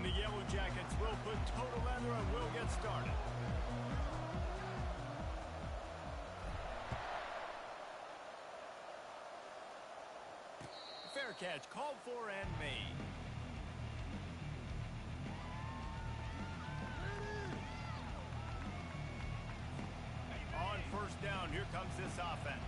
And the Yellow Jackets will put total leather and will get started. Fair catch, called for and made. On first down, here comes this offense.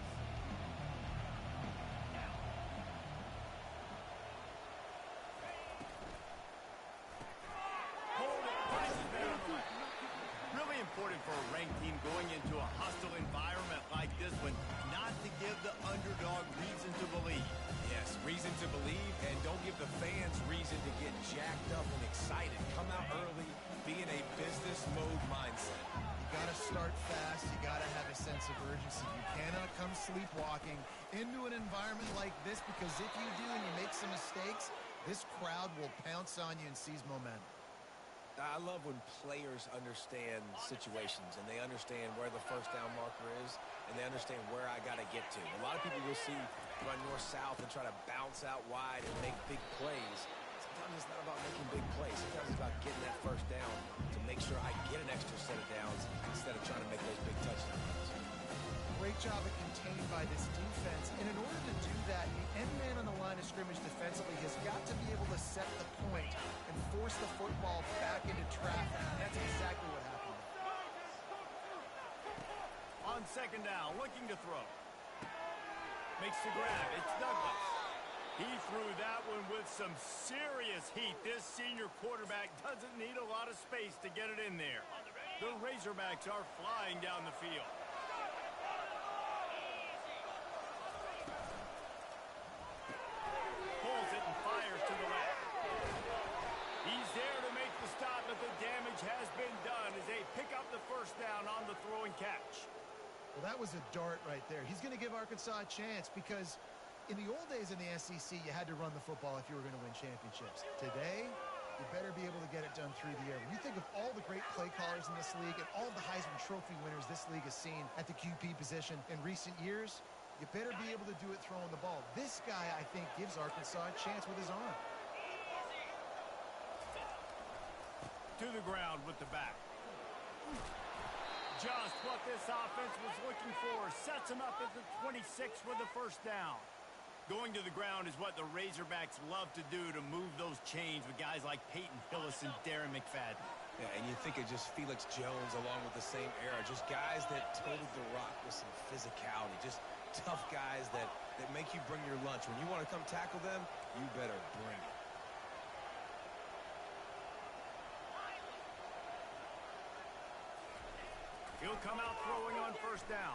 Really important for a ranked team going into a hostile environment like this one, not to give the underdog reason to believe. Yes, reason to believe, and don't give the fans reason to get jacked up and excited. Come out early, be in a business mode mindset. You got to start fast. You got to have a sense of urgency. You cannot come sleepwalking into an environment like this, because if you do and you make some mistakes, this crowd will pounce on you and seize momentum. I love when players understand situations and they understand where the first down marker is and they understand where I got to get to. A lot of people you'll see run north-south and try to bounce out wide and make big plays. Sometimes it's not about making big plays. Sometimes it's about getting that first down to make sure I get an extra set of downs instead of trying to make those big touchdowns. Great job of contained by this defense. And in order to do that, the end man on the line of scrimmage defensively has got to be able to set the point and force the football back into traffic. And that's exactly what happened. On second down, looking to throw. Makes the grab. It's Douglas. He threw that one with some serious heat. This senior quarterback doesn't need a lot of space to get it in there. The Razorbacks are flying down the field. Pulls it and fires to the left. He's there to make the stop, but the damage has been done as they pick up the first down on the throw and catch. Well, that was a dart right there. He's going to give Arkansas a chance, because in the old days in the SEC, you had to run the football if you were going to win championships. Today, you better be able to get it done through the air. When you think of all the great play callers in this league and all the Heisman Trophy winners this league has seen at the QB position in recent years, you better be able to do it throwing the ball. This guy, I think, gives Arkansas a chance with his arm. To the ground with the back. Just what this offense was looking for. Sets him up at the 26 for the first down. Going to the ground is what the Razorbacks love to do, to move those chains with guys like Peyton Hillis and Darren McFadden. Yeah, and you think of just Felix Jones along with the same era. Just guys that toted the rock with some physicality. Just tough guys that make you bring your lunch. When you want to come tackle them, you better bring it. He'll come out throwing on first down.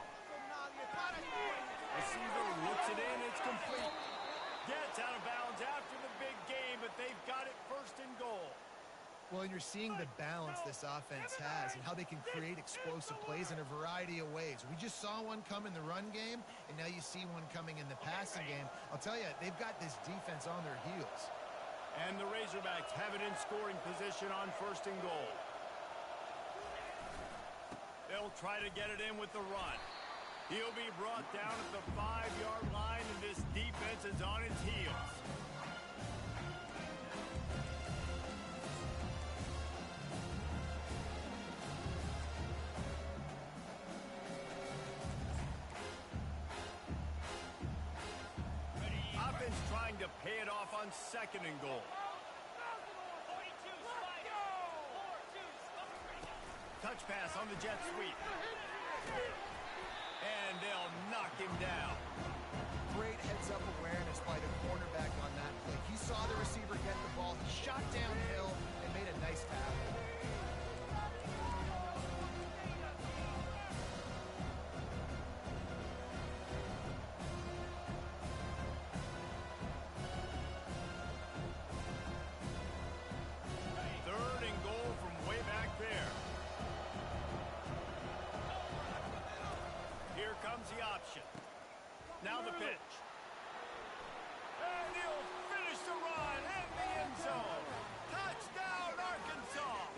Receiver looks it in. It's complete. Gets out of bounds after the big game, but they've got it first and goal. Well, and you're seeing the balance this offense has and how they can create explosive plays in a variety of ways. We just saw one come in the run game, and now you see one coming in the passing game. I'll tell you, they've got this defense on their heels. And the Razorbacks have it in scoring position on first and goal. They'll try to get it in with the run. He'll be brought down at the 5-yard line, and this defense is on its heels. Offense trying to pay it off on second and goal. Touch pass on the jet sweep. And they'll knock him down. Great heads-up awareness by the cornerback on that play. He saw the receiver get the ball. He shot downhill and made a nice tackle. Third and goal from way back there. Here comes the option. Now the pitch. And he'll finish the run in the end zone. Touchdown, Arkansas.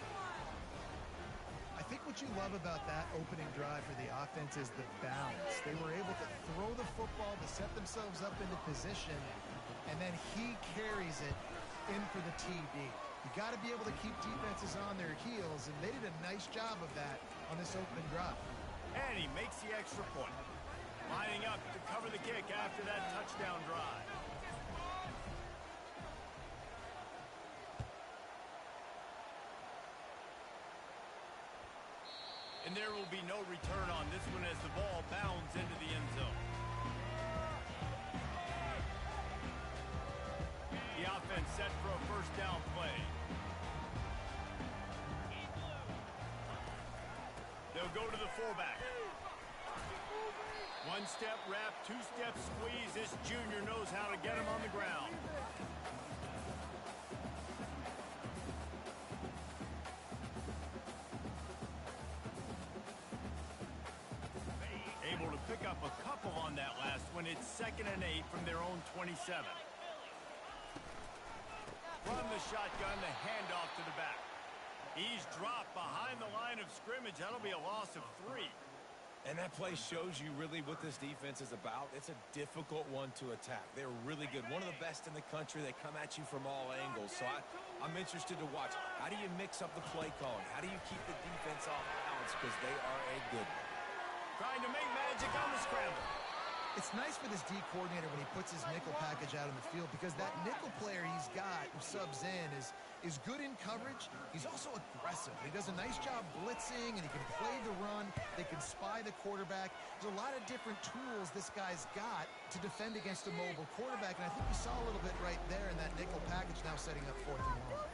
I think what you love about that opening drive for the offense is the balance. They were able to throw the football to set themselves up into position, and then he carries it in for the TD. You got to be able to keep defenses on their heels, and they did a nice job of that on this opening drive. And he makes the extra point. Lining up to cover the kick after that touchdown drive. And there will be no return on this one as the ball bounds into the end zone. The offense set for a first down play. They'll go to the fullback. One step wrap, two step squeeze. This junior knows how to get him on the ground. Able to pick up a couple on that last one. It's 2nd and 8 from their own 27. From the shotgun, the handoff to the back. He's dropped behind the line of scrimmage. That'll be a loss of 3. And that play shows you really what this defense is about. It's a difficult one to attack. They're really good. One of the best in the country. They come at you from all angles. So I'm interested to watch. How do you mix up the play calling? How do you keep the defense off balance? Because they are a good one. Trying to make magic on the scramble. It's nice for this D coordinator when he puts his nickel package out in the field, because that nickel player he's got who subs in is good in coverage. He's also aggressive. He does a nice job blitzing, and he can play the run. They can spy the quarterback. There's a lot of different tools this guy's got to defend against a mobile quarterback, and I think you saw a little bit right there in that nickel package now setting up 4th and long.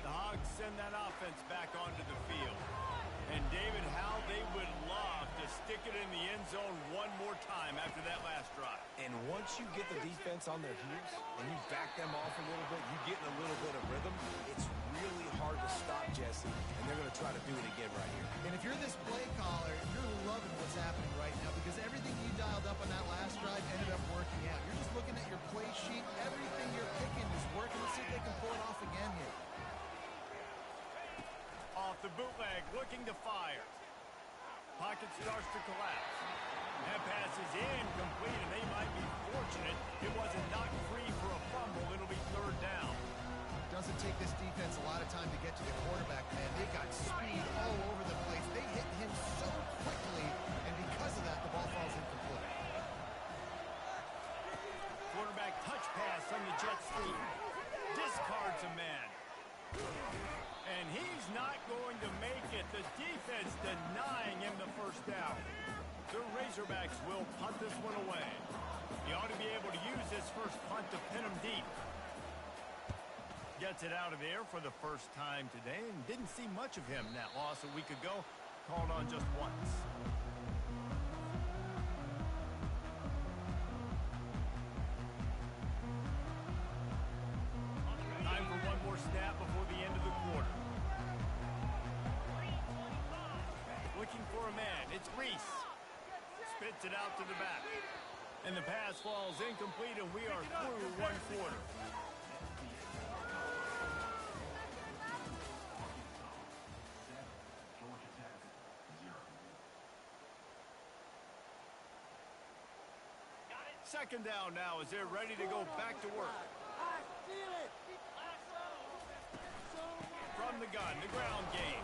The Hogs send that offense back onto the field. And David, how they would love to stick it in the end zone one more time after that last drive. And once you get the defense on their heels and you back them off a little bit, you get in a little bit of rhythm, it's really hard to stop, Jesse. And they're going to try to do it again right here. And if you're this play caller, you're loving what's happening right now, because everything you dialed up on that last drive ended up working out. You're just looking at your play sheet. Everything you're picking is working. Let's see if they can pull it off again here. Off the bootleg, looking to fire. Pocket starts to collapse. That pass is incomplete, and they might be fortunate it wasn't knocked free for a fumble. It'll be 3rd down. Doesn't take this defense a lot of time to get to the quarterback, man. They got speed all over the place. They hit him so quickly, and because of that, the ball falls incomplete. Quarterback touch pass on the jet sweep. Discards a man. And he's not going to make it. The defense denying him the first down. The Razorbacks will punt this one away. He ought to be able to use this first punt to pin him deep. Gets it out of there for the first time today, and didn't see much of him in that loss a week ago. Called on just once. Time for one more snap before the end of the quarter. Looking for a man. It's Reese. Spits it out to the back. And the pass falls incomplete, and we are through one quarter. Second down now as they're ready to go back to work. From the gun, the ground game.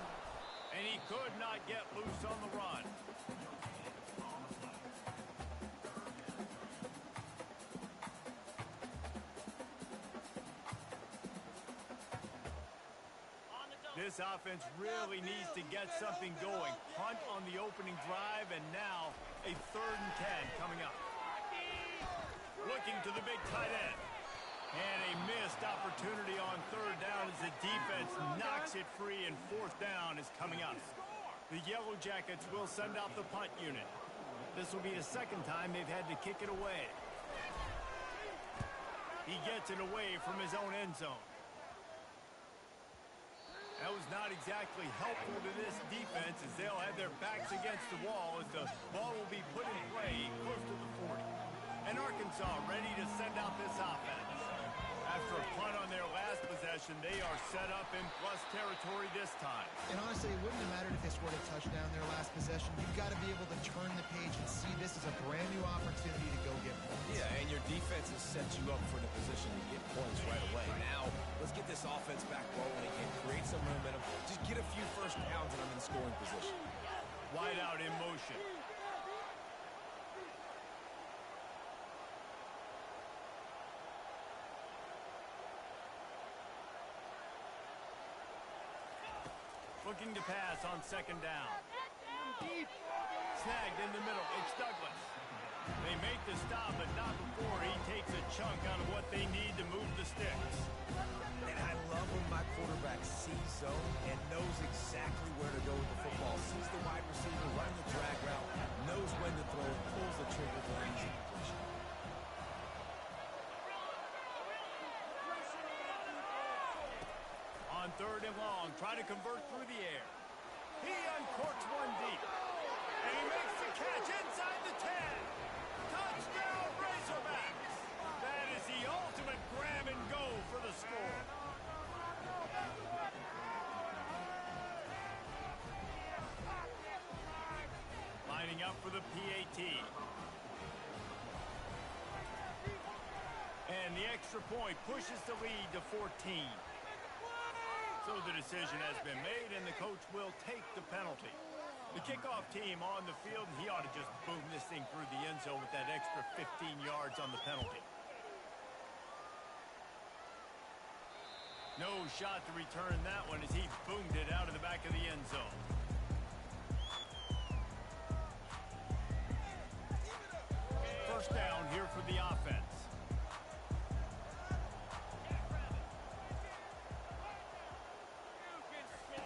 And he could not get loose on the run. This offense really needs to get something going. Punt on the opening drive, and now a 3rd and 10 coming up. Looking to the big tight end. And a missed opportunity on 3rd down as the defense knocks it free, and 4th down is coming up. The Yellow Jackets will send out the punt unit. This will be the 2nd time they've had to kick it away. He gets it away from his own end zone. That was not exactly helpful to this defense, as they'll have their backs against the wall as the ball will be put in play close to the 40. And Arkansas ready to send out this offense. After a punt on their last possession, they are set up in plus territory this time. And honestly, it wouldn't have mattered if they scored a touchdown their last possession. You've got to be able to turn the page and see this as a brand new opportunity to go get points. Yeah, and your defense is you up for the position to get points right away. Now, let's get this offense back rolling again, create some momentum, just get a few first downs, and I'm in scoring position. Wide out in motion. Looking to pass on second down. Snagged in the middle. It's Douglas. They make the stop, but not before he takes a chunk out of what they need to move the sticks. And I love when my quarterback sees zone and knows exactly where to go with the football. Sees the wide receiver, running the drag route, knows when to throw it, pulls the trigger for an easy completion. On third and long, trying to convert through the air. He uncorks one deep. And he makes the catch inside the 10. Touchdown, Razorbacks. That is the ultimate grab and go for the score. Lining up for the PAT. And the extra point pushes the lead to 14. So the decision has been made, and the coach will take the penalty. The kickoff team on the field, and he ought to just boom this thing through the end zone with that extra 15 yards on the penalty. No shot to return that one as he boomed it out of the back of the end zone. First down here for the offense.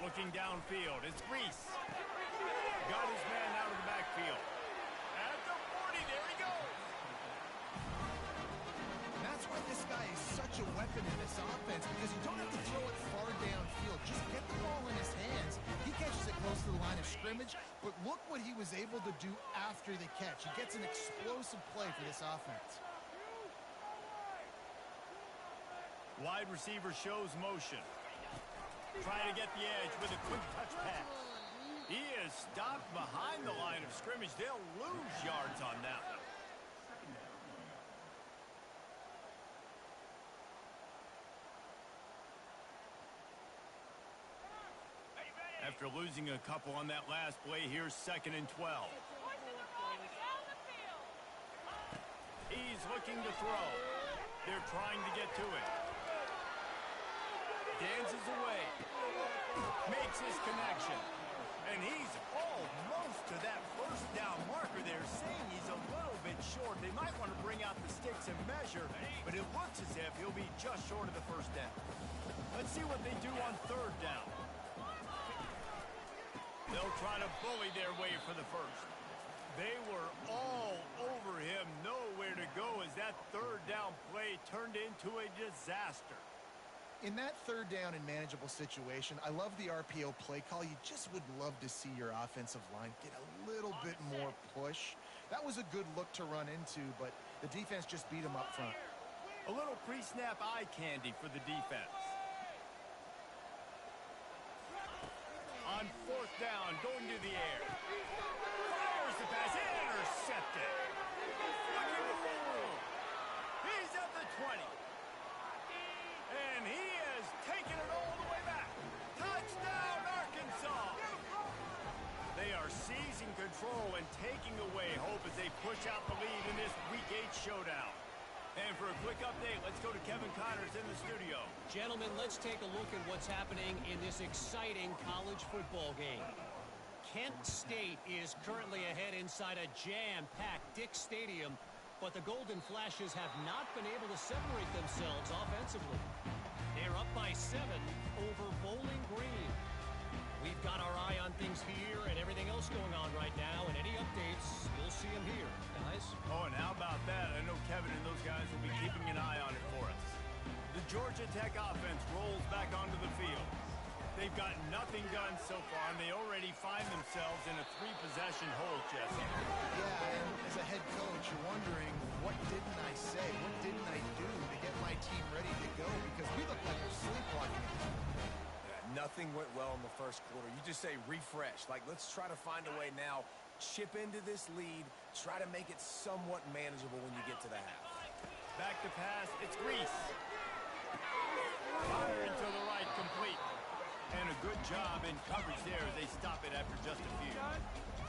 Looking downfield, it's Reese. Got his man out of the backfield. At the 40, there he goes. That's why this guy is such a weapon in this offense, because you don't have to throw it far downfield. Just get the ball in his hands. He catches it close to the line of scrimmage, but look what he was able to do after the catch. He gets an explosive play for this offense. Wide receiver shows motion. Trying to get the edge with a quick touch pass. He is stopped behind the line of scrimmage. They'll lose yards on that one. After losing a couple on that last play, here's 2nd and 12. He's looking to throw. They're trying to get to it. Dances away. Makes his connection. And he's almost to that first down marker. They're saying he's a little bit short. They might want to bring out the sticks and measure, but it looks as if he'll be just short of the first down. Let's see what they do on third down. They'll try to bully their way for the first. They were all over him, nowhere to go as that third down play turned into a disaster. In that third down and manageable situation, I love the RPO play call. You just would love to see your offensive line get a little bit more push. That was a good look to run into, but the defense just beat him up front. A little pre-snap eye candy for the defense. On fourth down, going to the air. Fires the pass, intercepted. Looking for room. He's at the 20. And he has taken it all the way back. Touchdown, Arkansas. They are seizing control and taking away hope as they push out the lead in this Week 8 showdown. And for a quick update, let's go to Kevin Connors in the studio. Gentlemen, let's take a look at what's happening in this exciting college football game. Kent State is currently ahead inside a jam-packed Dick Stadium, but the Golden Flashes have not been able to separate themselves offensively. They're up by 7 over Bowling Green. We've got our eye on things here and everything else going on right now, and any updates, you'll see them here, guys. Oh, and how about that? I know Kevin and those guys will be keeping an eye on it for us. The Georgia Tech offense rolls back onto the field. They've got nothing done so far, and they already find themselves in a 3-possession hole, Jesse. Yeah, and as a head coach, you're wondering, what didn't I say? What didn't I do to get my team ready to go? Because we look like we're sleepwalking. Nothing went well in the first quarter. You just say refresh. Like, let's try to find a way now. Chip into this lead. Try to make it somewhat manageable when you get to the half. Back to pass. It's Reese. Firing to the right, complete. And a good job in coverage there as they stop it after just a few.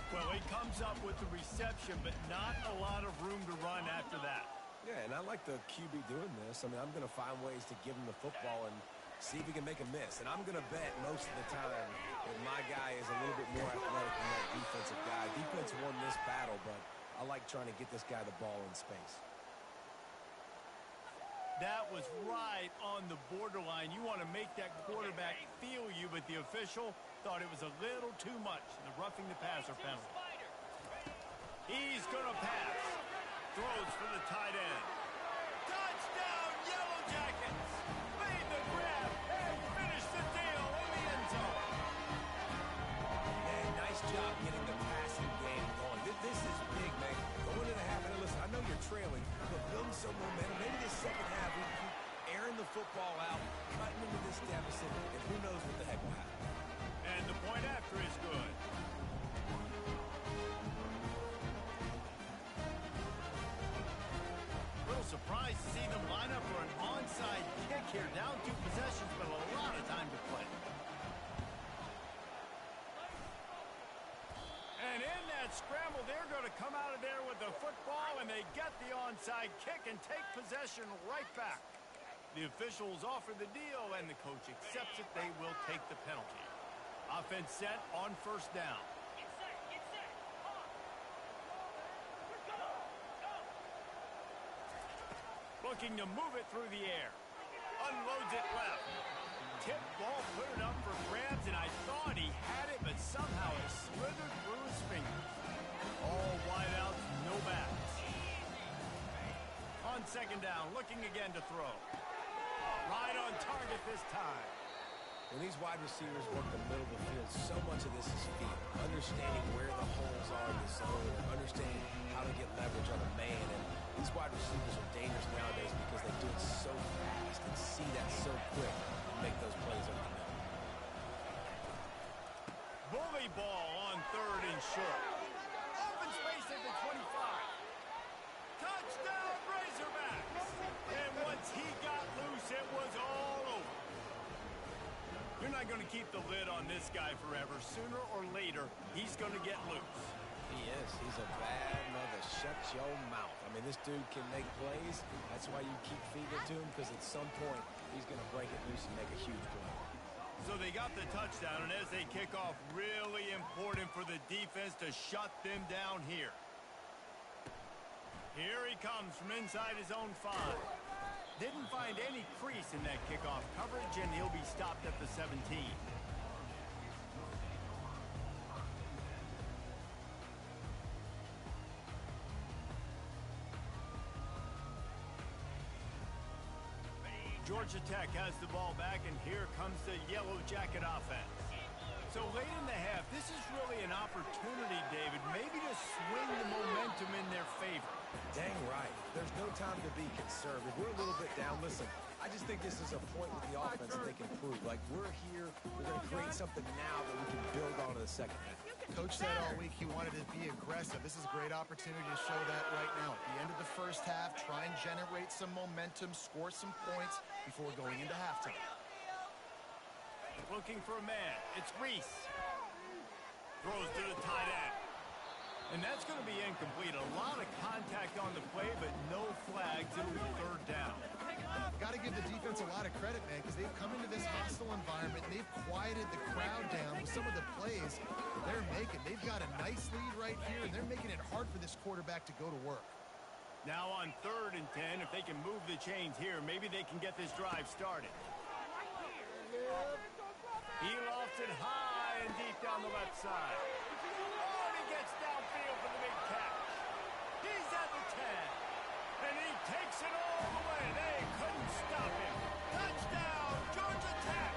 Well, he comes up with the reception, but not a lot of room to run after that. Yeah, and I like the QB doing this. I mean, I'm going to find ways to give him the football and see if he can make a miss. And I'm going to bet most of the time that my guy is a little bit more athletic than that defensive guy. Defense won this battle, but I like trying to get this guy the ball in space. That was right on the borderline. You want to make that quarterback feel you, but the official thought it was a little too much. The roughing the passer penalty. He's going to pass. Throws for the tight end. Touchdown, Yellow Jackets! Made the grab and finished the deal in the end zone. Man, nice job getting the passing game going. This is big, man. Going into the half, and listen, I know you're trailing, but building some momentum. Maybe this second half, we keep airing the football out, cutting into this deficit, and who knows what the heck will happen. And the point after is good. Little surprised to see them line up for an onside kick here. Down 2 possessions, but a lot of time to play. And in that scramble, they're going to come out of there with the football, and they get the onside kick and take possession right back. The officials offer the deal, and the coach accepts it. They will take the penalty. Offense set on first down. Looking to move it through the air. Unloads it left. Tip ball, put it up for grabs, and I thought he had it, but somehow it slithered through his fingers. All wide out, no backs. On second down, looking again to throw. Right on target this time. When these wide receivers work the middle of the field, so much of this is feel. Understanding where the holes are in the zone, understanding how to get leverage on a man. And these wide receivers are dangerous nowadays because they do it so fast and see that so quick and make those plays over the middle. Bully ball on third and short. Open space at the 25. Touchdown, Razorbacks! And once he got loose, it was all over. You're not going to keep the lid on this guy forever. Sooner or later, he's going to get loose. He is. He's a bad mother. Shut your mouth. I mean, this dude can make plays. That's why you keep feeding it to him, because at some point, he's going to break it loose and make a huge play. So they got the touchdown, and as they kick off, really important for the defense to shut them down here. Here he comes from inside his own 5. Didn't find any crease in that kickoff coverage, and he'll be stopped at the 17. Georgia Tech has the ball back, and here comes the Yellow Jacket offense. So late in the half, this is really an opportunity, David, maybe to swing the momentum in their favor. Dang right. There's no time to be conservative. We're a little bit down. Listen, I just think this is a point with the offense that they can prove. Like, we're here. We're going to create something now that we can build on in the second half. Coach said all week he wanted to be aggressive. This is a great opportunity to show that right now. At the end of the first half, try and generate some momentum, score some points before going into halftime. Looking for a man. It's Reese. Throws to the tight end. And that's going to be incomplete. A lot of contact on the play, but no flags. It'll be third down. Got to give the defense a lot of credit, man, because they've come into this hostile environment. And they've quieted the crowd down with some of the plays they're making. They've got a nice lead right here, and they're making it hard for this quarterback to go to work. Now on 3rd and 10, if they can move the chains here, maybe they can get this drive started. He lofts it high and deep down the left side. Oh, and he gets downfield for the big catch. He's at the 10. And he takes it all the way. They couldn't stop him. Touchdown, Georgia Tech.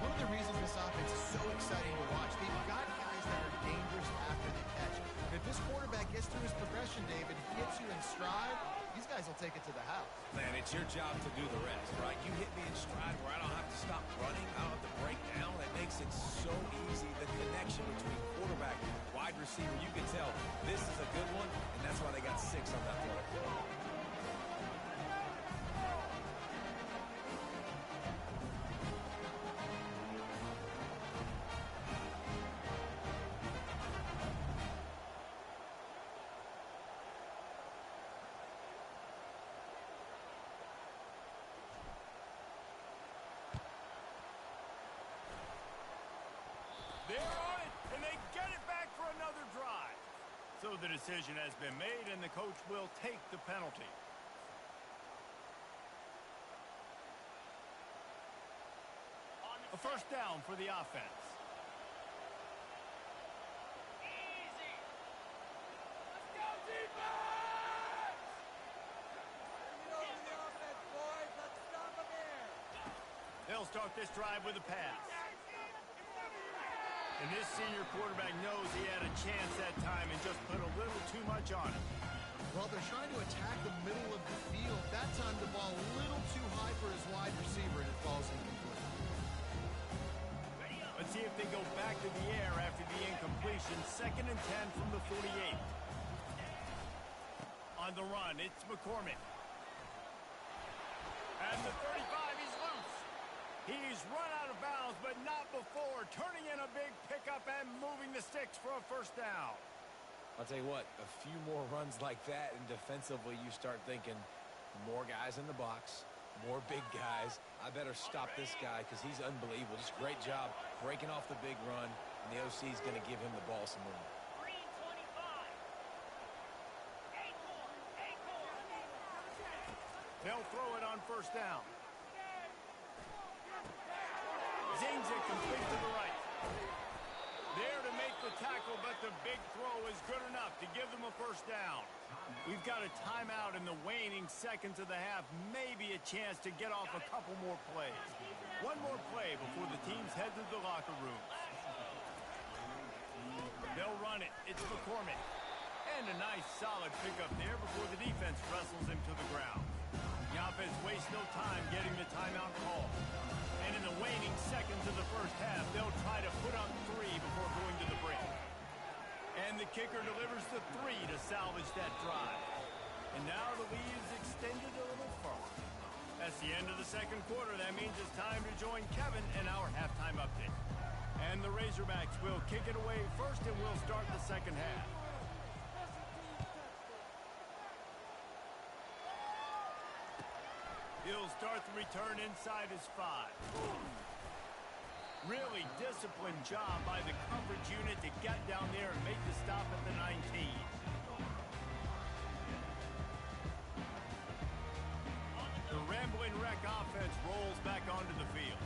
One of the reasons this offense is so exciting to watch, they've got guys that are dangerous after the catch. If this quarterback gets through his progression, David, hits you in stride, these guys will take it to the house. Man, it's your job to do the rest, right? You hit me in stride where I don't have to stop running. I don't have to break down. It makes it so easy. The connection between quarterback and wide receiver, you can tell this is a good one, and that's why they got 6 on that play. So the decision has been made, and the coach will take the penalty. A first down for the offense. Easy. Let's go, defense! Let's stop him here. They'll start this drive with a pass. And this senior quarterback knows he had a chance that time and just put a little too much on it. Well, they're trying to attack the middle of the field. That time the ball a little too high for his wide receiver, and it falls incomplete. Let's see if they go back to the air after the incompletion. 2nd and 10 from the 48. On the run, it's McCormick. And the 35, he's loose. He's run out of bounds, but not before turning in a big pickup and moving the sticks for a first down. I'll tell you what, a few more runs like that, and defensively you start thinking, more guys in the box, more big guys. I better stop this guy because he's unbelievable. Just great job breaking off the big run, and the OC is going to give him the ball some more. Green 25. 8-4. They'll throw it on first down. Zings it complete to the right. There to make the tackle, but the big throw is good enough to give them a first down. We've got a timeout in the waning seconds of the half. Maybe a chance to get off a couple more plays. One more play before the teams head to the locker rooms. They'll run it. It's McCormick. And a nice solid pickup there before the defense wrestles him to the ground. The offense wastes no time getting the timeout call. And in the waning seconds of the first half, they'll try to put up 3 before going to the break. And the kicker delivers the 3 to salvage that drive. And now the lead is extended a little further. That's the end of the second quarter. That means it's time to join Kevin in our halftime update. And the Razorbacks will kick it away first, and we'll start the second half. He'll start the return inside his 5. Really disciplined job by the coverage unit to get down there and make the stop at the 19. The rambling wreck offense rolls back onto the field.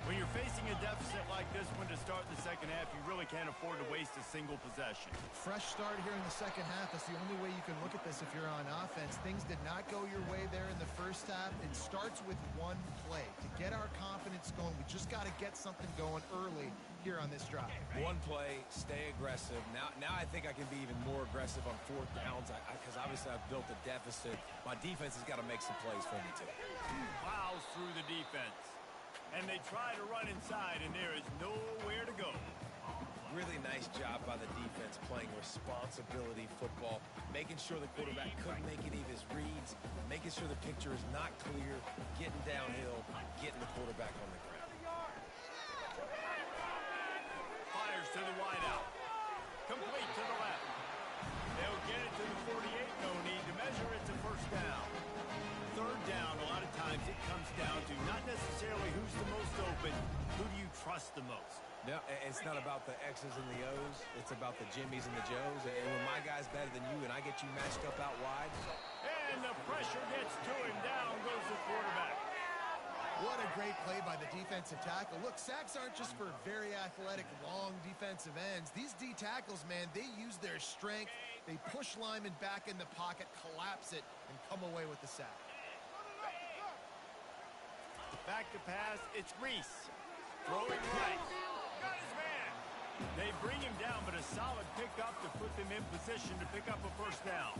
When you're facing a deficit like this one to start the second half, you really can't afford to waste a single possession. Fresh start here in the second half. That's the only way you can look at this if you're on offense. Things did not go your way there in the first half. It starts with one play. To get our confidence going, we just got to get something going early here on this drive. One play, stay aggressive. Now I think I can be even more aggressive on 4th downs because obviously I've built a deficit. My defense has got to make some plays for me too. Plows through the defense. And they try to run inside, and there is nowhere to go. Really nice job by the defense playing responsibility football, making sure the quarterback couldn't make any of his reads, making sure the picture is not clear, getting downhill, getting the quarterback on the ground. Fires to the wideout. Complete to the left. They'll get it to the 48. No need to measure. It's a first down. Third down, a lot of times it comes down to not necessarily who's the most open, who do you trust the most? No, it's not about the X's and the O's. It's about the Jimmies and the Joes. And when my guy's better than you and I get you matched up out wide. And the pressure gets to him. Down goes the quarterback. What a great play by the defensive tackle. Look, sacks aren't just for very athletic, long defensive ends. These D tackles, man, they use their strength. They push linemen back in the pocket, collapse it, and come away with the sack. Back to pass, it's Reese. Throwing right. Got his man. They bring him down, but a solid pickup to put them in position to pick up a first down.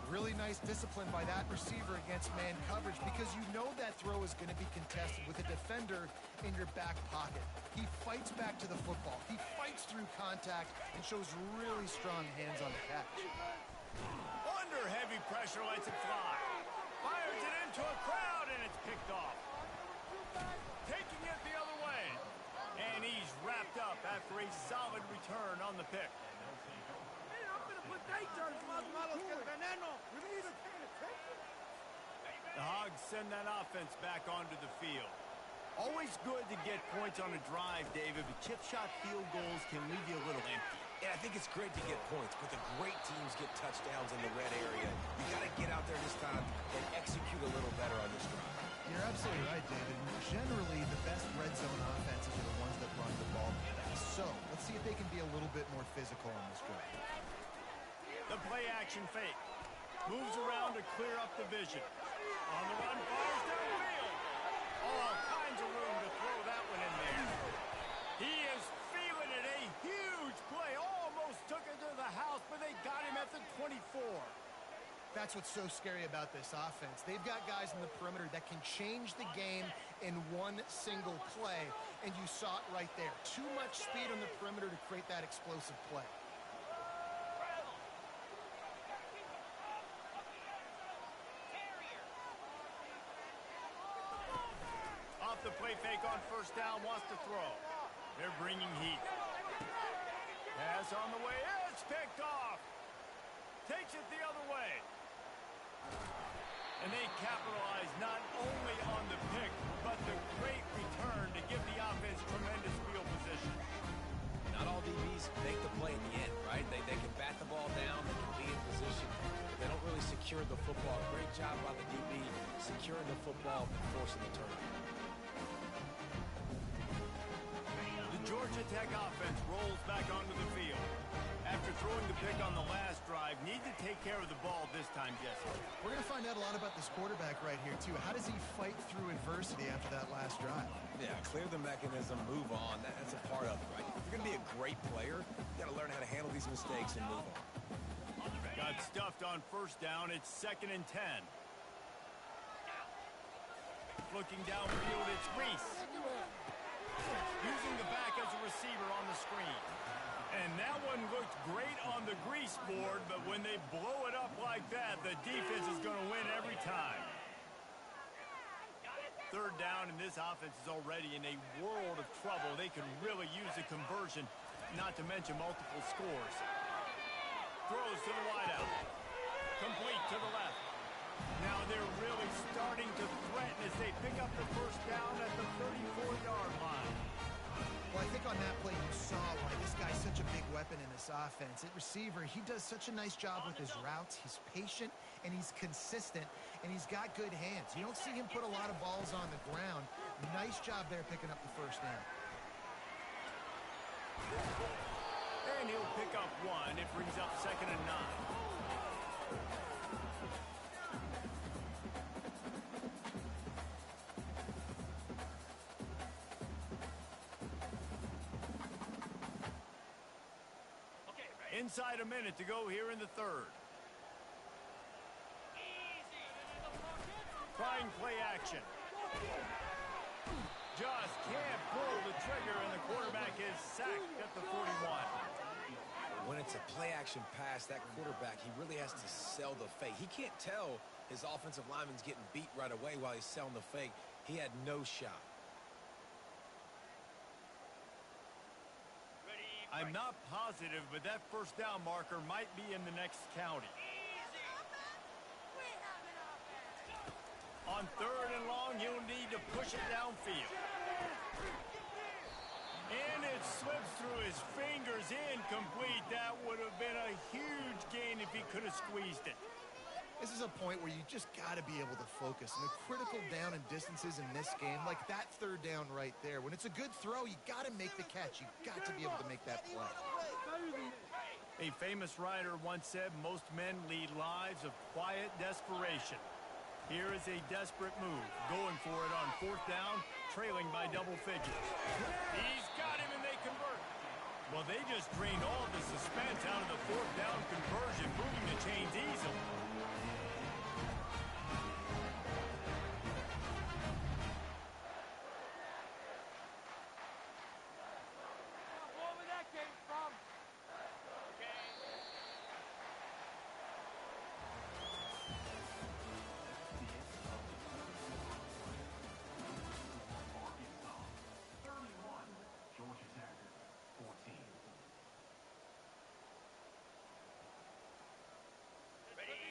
Really nice discipline by that receiver against man coverage because you know that throw is going to be contested with a defender in your back pocket. He fights back to the football. He fights through contact and shows really strong hands on the catch. Under heavy pressure, lets it fly. Fires it into a crowd, and it's picked off. Taking it the other way. And he's wrapped up after a solid return on the pick. The Hogs send that offense back onto the field. Always good to get points on a drive, David, but chip shot field goals can leave you a little empty. And I think it's great to get points, but the great teams get touchdowns in the red area. You got to get out there this time and execute a little better on this drive. You're absolutely right, David. Generally, the best red zone offenses are the ones that run the ball the best. So let's see if they can be a little bit more physical on this drive. The play-action fake. Moves around to clear up the vision. On the run, fires downfield. All kinds of room to throw that one in there. He is feeling it. A huge play. Almost took it to the house, but they got him at the 24. That's what's so scary about this offense. They've got guys in the perimeter that can change the game in one single play, and you saw it right there. Too much speed on the perimeter to create that explosive play. Off the play fake on first down, wants to throw. They're bringing heat. Pass on the way, it's picked off. Takes it the other way. And they capitalize not only on the pick, but the great return to give the offense tremendous field position. Not all DBs make the play in the end, right? They can bat the ball down, they can be in position, but they don't really secure the football. Great job by the DB securing the football and forcing the turnover. The Georgia Tech offense rolls back onto the field. After throwing the pick on the last drive, need to take care of the ball this time, Jesse. We're going to find out a lot about this quarterback right here, too. How does he fight through adversity after that last drive? Yeah, clear the mechanism, move on. That's a part of it, right? If you're going to be a great player, you got to learn how to handle these mistakes and move on. Got stuffed on first down. It's 2nd and 10. Looking downfield, it's Reese. Using the back as a receiver on the screen. And that one looked great on the grease board, but when they blow it up like that, the defense is going to win every time. 3rd down, and this offense is already in a world of trouble. They can really use a conversion, not to mention multiple scores. Throws to the wideout. Complete to the left. Now they're really starting to threaten as they pick up the first down at the 34-yard line. Well, I think on that play you saw why this guy's such a big weapon in this offense. At receiver, he does such a nice job with his routes. He's patient, and he's consistent, and he's got good hands. You don't see him put a lot of balls on the ground. Nice job there picking up the first down. And he'll pick up one. It brings up 2nd and 9. Inside a minute to go here in the 3rd. Trying play action. Just can't pull the trigger, and the quarterback is sacked at the 41. When it's a play-action pass, that quarterback, he really has to sell the fake. He can't tell his offensive lineman's getting beat right away while he's selling the fake. He had no shot. I'm not positive, but that first down marker might be in the next county. On 3rd and long, he'll need to push it downfield. And it slips through his fingers, incomplete. That would have been a huge gain if he could have squeezed it. This is a point where you just got to be able to focus. And the critical down and distances in this game, like that 3rd down right there, when it's a good throw, you got to make the catch. You got to be able to make that play. A famous writer once said, most men lead lives of quiet desperation. Here is a desperate move, going for it on 4th down, trailing by double figures. He's got him, and they convert. Well, they just drained all the suspense out of the 4th down conversion, moving the chains easily.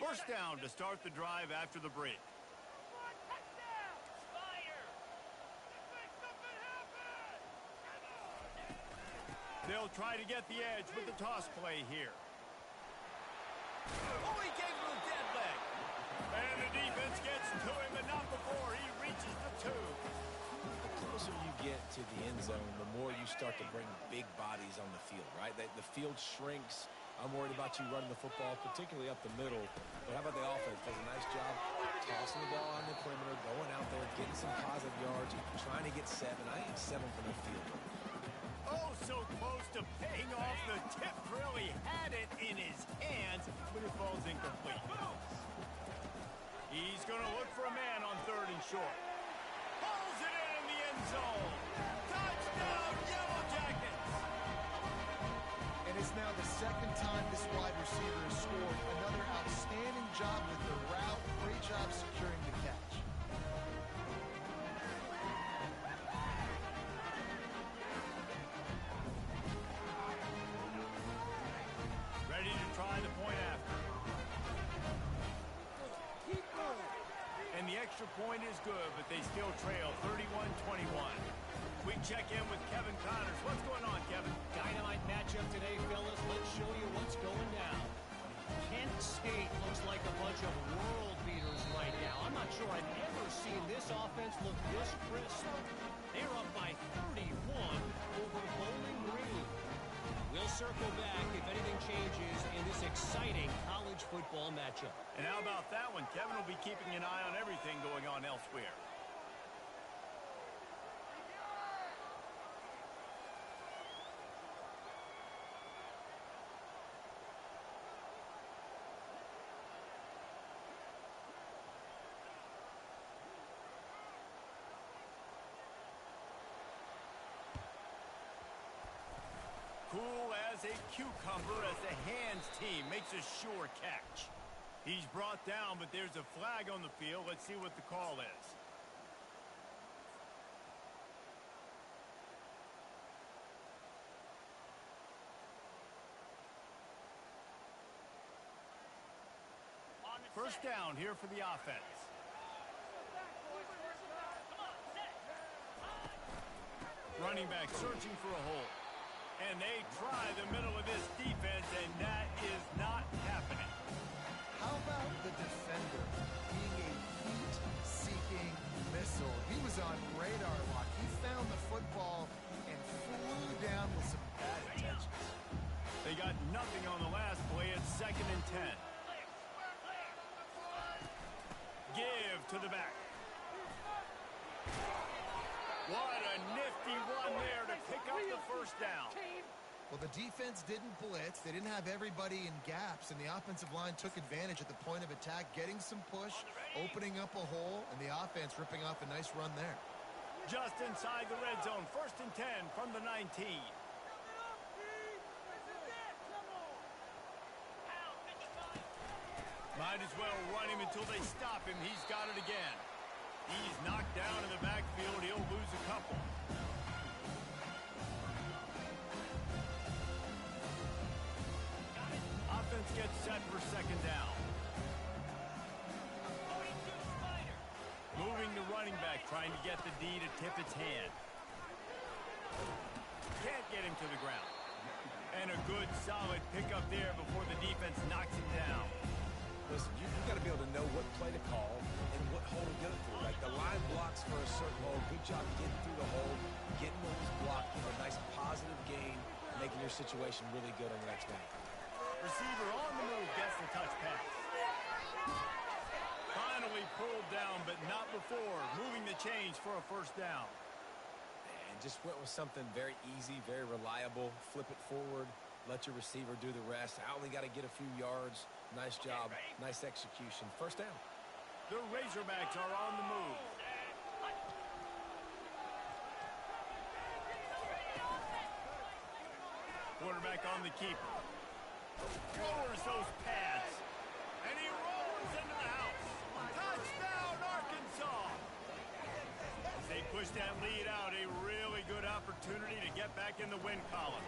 First down to start the drive after the break. They'll They'll try to get the edge with the toss play here. Oh, he gave him a dead leg. And the defense gets to him, but not before he reaches the 2. The closer you get to the end zone, the more you start to bring big bodies on the field, right? The field shrinks. I'm worried about you running the football, particularly up the middle. But how about the offense? Does a nice job tossing the ball on the perimeter, going out there, getting some positive yards, trying to get 7. I think 7 from the field goal. Oh, so close to paying off. The tip really had it in his hands, but it falls incomplete. He's going to look for a man on 3rd and short. Pulls it in the end zone. Touchdown, Yellow Jackets! And it's now the 2nd time this wide receiver has scored. Another outstanding job with the route. Great job securing the catch. Ready to try the point after. And the extra point is good, but they still trail 31-21. We check in with Kevin Connors. What's going on, Kevin? Dynamite matchup today, fellas. Let's show you what's going down. Kent State looks like a bunch of world beaters right now. I'm not sure I've ever seen this offense look this crisp. They're up by 31 over Bowling Green. We'll circle back if anything changes in this exciting college football matchup. And how about that one? Kevin will be keeping an eye on everything going on elsewhere. Cool as a cucumber as the hands team makes a sure catch. He's brought down, but there's a flag on the field. Let's see what the call is. First down here for the offense. Running back searching for a hole. And they try the middle of this defense, and that is not happening. How about the defender being a heat-seeking missile? He was on radar lock. He found the football and flew down with some bad intentions. They got nothing on the last play. It's 2nd and 10. Give to the back. What a nifty run there to pick up the first down. Well, the defense didn't blitz. They didn't have everybody in gaps, and the offensive line took advantage at the point of attack, getting some push, opening up a hole, and the offense ripping off a nice run there. Just inside the red zone. 1st and 10 from the 19. Might as well run him until they stop him. He's got it again. He's knocked down in the backfield. He'll lose a couple. Offense gets set for 2nd down. Moving the running back, trying to get the D to tip its hand. Can't get him to the ground. And a good, solid pickup there before the defense knocks him down. Listen, you've got to be able to know what play to call and what hole to get it through. Like the line blocks for a certain hole. Good job getting through the hole, getting what was blocked, getting a nice positive gain, making your situation really good on the next down. Receiver on the move gets the touch pass. Finally pulled down, but not before. Moving the chains for a 1st down. And just went with something very easy, very reliable. Flip it forward. Let your receiver do the rest. I only got to get a few yards. Nice job. Nice execution. 1st down. The Razorbacks are on the move. Quarterback on the keeper. Lowers those pads. And he rolls into the house. Touchdown, Arkansas. As they push that lead out, a really good opportunity to get back in the win column.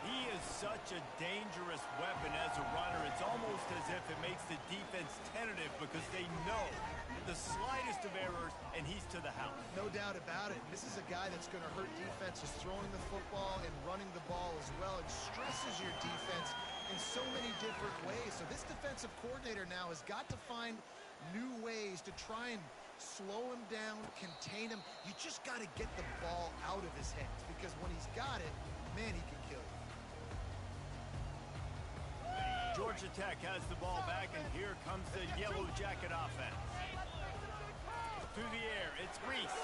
He is such a dangerous weapon as a runner. It's almost as if it makes the defense less tentative because they know the slightest of errors, and he's to the house. No doubt about it. This is a guy that's going to hurt defenses throwing the football and running the ball as well, and stresses your defense in so many different ways. So this defensive coordinator now has got to find new ways to try and slow him down, contain him. You just got to get the ball out of his hands, because when he's got it, man, he can kill you. Georgia Tech has the ball back, and here comes the Yellow Jacket offense. Through the air, it's Reese.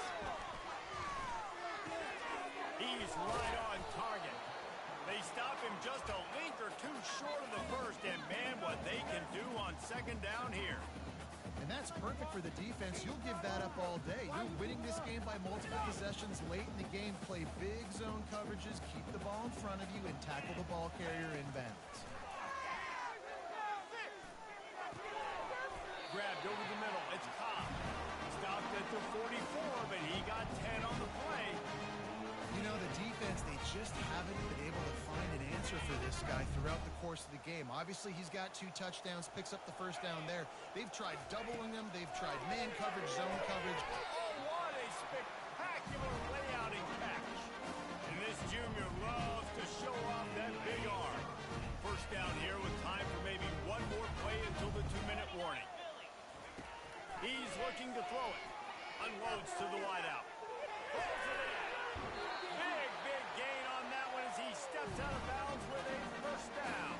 He's right on target. They stop him just a link or two short of the first, and man, what they can do on second down here. And that's perfect for the defense. You'll give that up all day. You're winning this game by multiple possessions late in the game. Play big zone coverages, keep the ball in front of you, and tackle the ball carrier inbounds. Grabbed over the middle. It's Cobb. Stopped at the 44, but he got 10 on the play. You know, the defense, they just haven't been able to find an answer for this guy throughout the course of the game. Obviously, he's got 2 touchdowns, picks up the first down there. They've tried doubling him. They've tried man coverage, zone coverage. Oh, what a spectacular layout and catch. And this junior loves to show off that big arm. First down here with time for maybe one more play until the 2-minute warning. He's looking to throw it. Unloads to the wideout. Pulls it in. Big gain on that one as he steps out of bounds with a first down.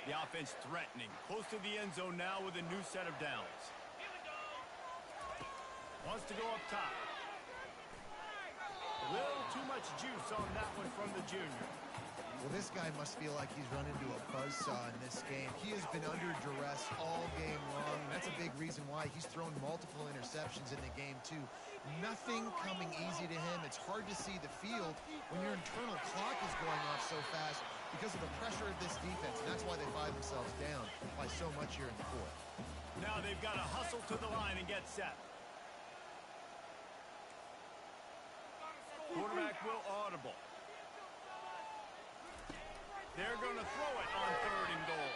The offense threatening. Close to the end zone now with a new set of downs. Wants to go up top. A little too much juice on that one from the junior. Well, this guy must feel like he's run into a buzzsaw in this game. He has been under duress all game long. That's a big reason why he's thrown multiple interceptions in the game, too. Nothing coming easy to him. It's hard to see the field when your internal clock is going off so fast because of the pressure of this defense. And that's why they find themselves down by so much here in the fourth. Now they've got to hustle to the line and get set. Quarterback will audible. They're going to throw it on 3rd and goal.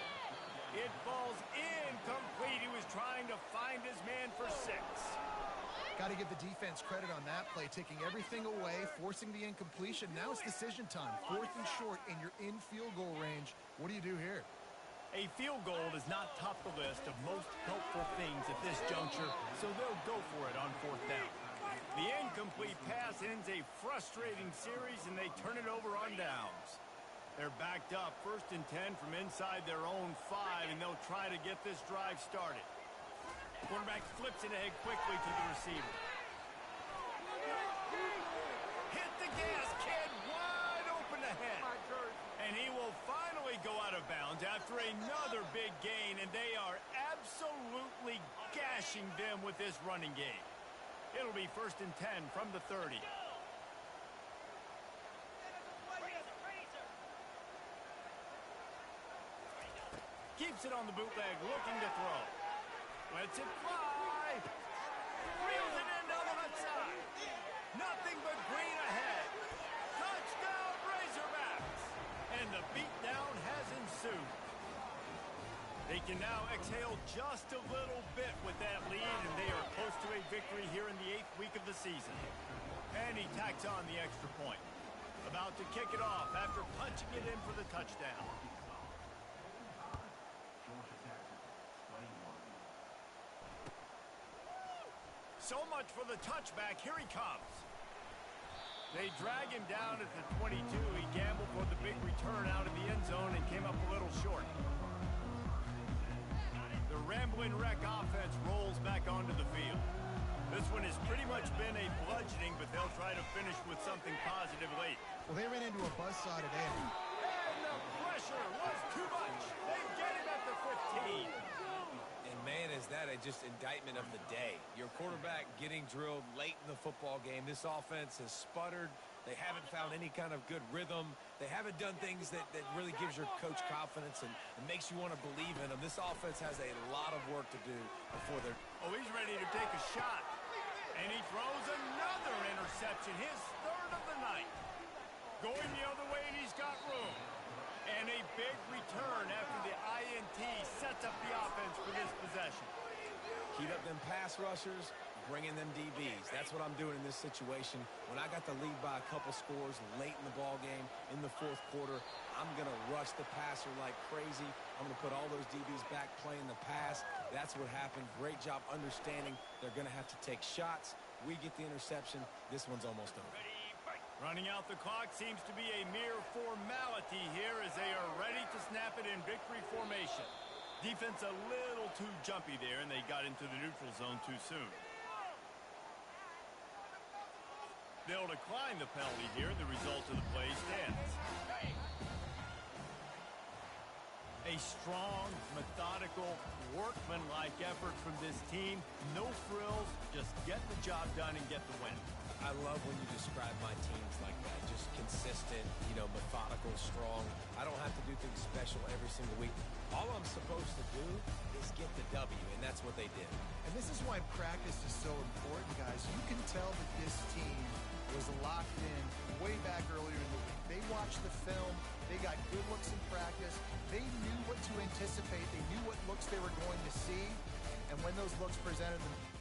It falls incomplete. He was trying to find his man for 6. Got to give the defense credit on that play, taking everything away, forcing the incompletion. Now it's decision time. 4th and short, and you're in field goal range. What do you do here? A field goal is not top the list of most helpful things at this juncture, so they'll go for it on 4th down. The incomplete pass ends a frustrating series, and they turn it over on downs. They're backed up 1st and 10 from inside their own 5, and they'll try to get this drive started. Quarterback flips it ahead quickly to the receiver. Hit the gas, kid, wide open ahead. And he will finally go out of bounds after another big gain, and they are absolutely gashing them with this running game. It'll be 1st and 10 from the 30. Keeps it on the bootleg, looking to throw. Lets it fly. Reels it in down the left side. Nothing but green ahead. Touchdown, Razorbacks. And the beatdown has ensued. They can now exhale just a little bit with that lead, and they are close to a victory here in the 8th week of the season. And he tacks on the extra point. About to kick it off after punching it in for the touchdown. So much for the touchback. Here he comes. They drag him down at the 22. He gambled for the big return out of the end zone and came up a little short. The Ramblin' Wreck offense rolls back onto the field. This one has pretty much been a bludgeoning, but they'll try to finish with something positive late. Well, they ran into a buzzsaw today. And the pressure was too much. They get him at the 15. Man, is that just indictment of the day. Your quarterback getting drilled late in the football game. This offense has sputtered. They haven't found any kind of good rhythm. They haven't done things that really gives your coach confidence and makes you want to believe in them. This offense has a lot of work to do before they're... Oh, he's ready to take a shot. And he throws another interception, his 3rd of the night. Going the other way, and he's got room. And a big return after the INT sets up the offense for this possession. Heat up them pass rushers, bring in them DBs. That's what I'm doing in this situation. When I got the lead by a couple scores late in the ball game, in the fourth quarter, I'm going to rush the passer like crazy. I'm going to put all those DBs back playing the pass. That's what happened. Great job understanding they're going to have to take shots. We get the interception. This one's almost over. Running out the clock seems to be a mere formality here as they are ready to snap it in victory formation. Defense a little too jumpy there, and they got into the neutral zone too soon. They'll decline the penalty here. The result of the play stands. A strong, methodical, workmanlike effort from this team. No frills, just get the job done and get the win. I love when you describe my teams like that. Just consistent, methodical, strong. I don't have to do things special every single week. All I'm supposed to do is get the W, and that's what they did. And this is why practice is so important, guys. You can tell that this team was locked in way back earlier in the week. They watched the film. They got good looks in practice. They knew what to anticipate. They knew what looks they were going to see. And when those looks presented them